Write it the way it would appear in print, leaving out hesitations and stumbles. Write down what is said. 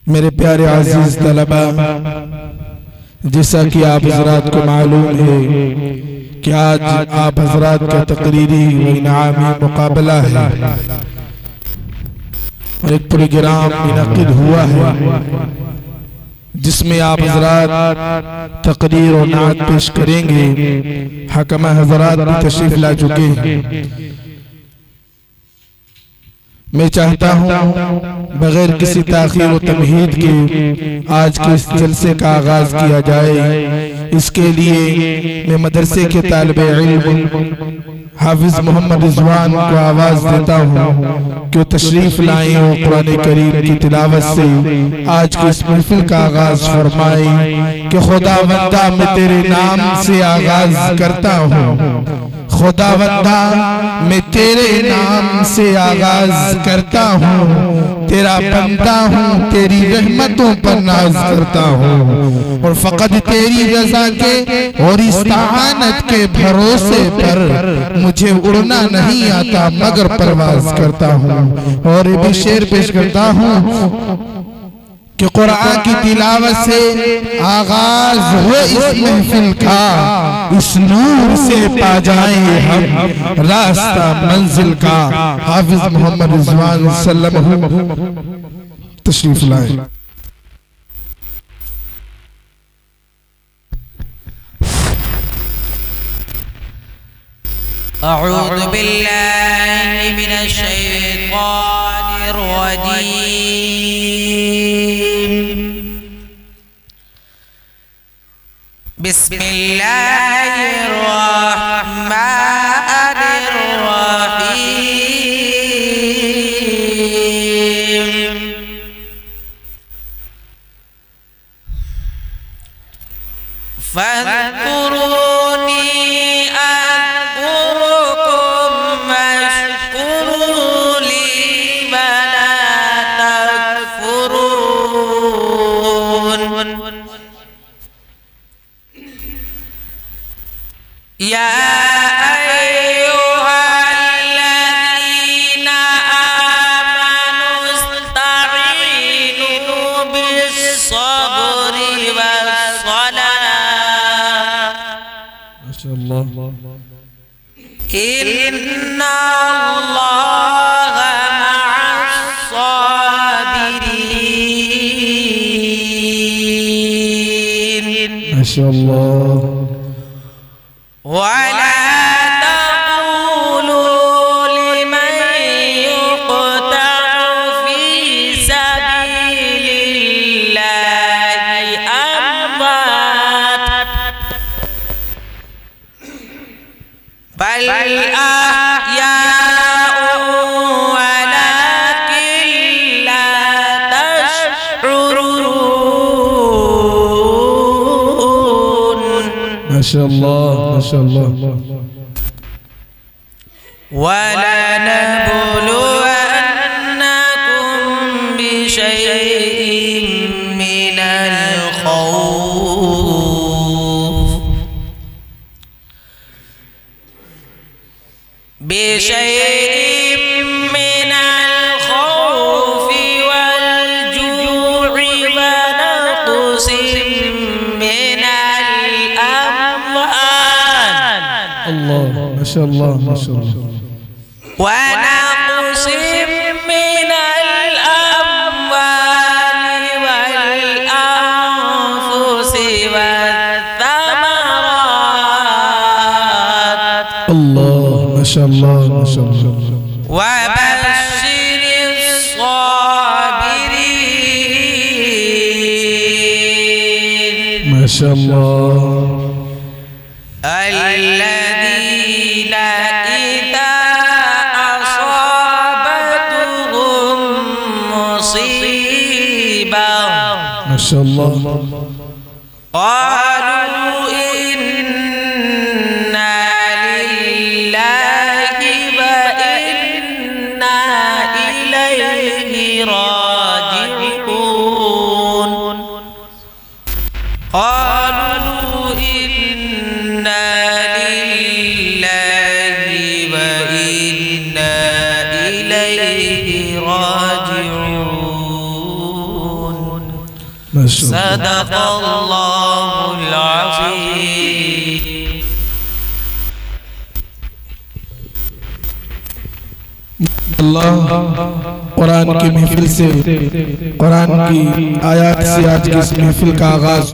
میرے پیارے عزیز طلبہ، جیسا کہ آپ حضرات کو معلوم ہے کہ آج آپ حضرات کا تقریری و انعامی مقابلہ ہے اور ایک پروگرام منعقد ہوا ہے جس میں آپ حضرات تقریر و نعت پیش کریں گے۔ حکمہ حضرات بھی تشریف لا چکے ہیں۔ میں چاہتا ہوں بغیر کسی تاخیر و تمہید کے آج کے اس جلسے کا آغاز کیا جائے۔ اس کے لیے میں مدرسے کے طالب علم حافظ محمد رضوان کو آواز دیتا ہوں کہ وہ تشریف لائیں اور قرآن کریم کی تلاوت سے آج کے اس محفل کا آغاز فرمائیں کہ خداوندا میں تیرے نام سے آغاز کرتا ہوں، خداوندا میں تیرے نام سے آغاز کرتا ہوں، تیرا بندہ ہوں، تیری رحمتوں پر ناز کرتا ہوں اور فقط تیری رضا کے اور استعانت کے بھروسے پر مجھے اڑنا نہیں آتا مگر پرواز کرتا ہوں۔ اور یہ بھی شعر پیش کرتا ہوں کہ قرآن کی تلاوت سے آغاز ہو اس محفل کا، اس نور سے پا جائیں ہم راستہ منزل کا۔ حافظ محمد رضوان صلی اللہ علیہ وسلم تشریف لائیں۔ اعوذ باللہ من الشیطان الرجیم، بسم اللہ الرحمن الرحیم، فاذکرونی یا ایوہا الذین آمنوا استعینوا بالصبر والصلاة ان اللہ مع الصابرین۔ ماشاءاللہ۔ وَلَا تَقُولُوا لِمَنْ يُقْتَلُ فِي سَبِيلِ اللَّهِ أَمْوَاتٌ بَلْ أَحْيَاءٌ وَلَكِنْ لَا تَشْعُرُونَ۔ ماشاءاللہ ماشاءاللہ۔ وَلَنَبْلُوَنَّكُمْ بِشَيْءٍ مِّنَ الْخَوْفِ وَالْجُوعِ وَنَقْصٍ مِّنَ الْأَمْوَالِ ماشاءاللہ ماشاءاللہ۔ ونقص من الأموال والأنفس والثمرات اللہ ماشاءاللہ ماشاءاللہ۔ وبشر الصابرين ماشاءاللہ۔ الذين إذا أصابتهم مصيبة ماشاءاللہ۔ قالوا إنا لله وإنا إليه راجعون۔ صدق اللہ العظیم۔ اللہ قرآن کی محفل سے، قرآن کی آیات سے آج کی اس محفل کا آغاز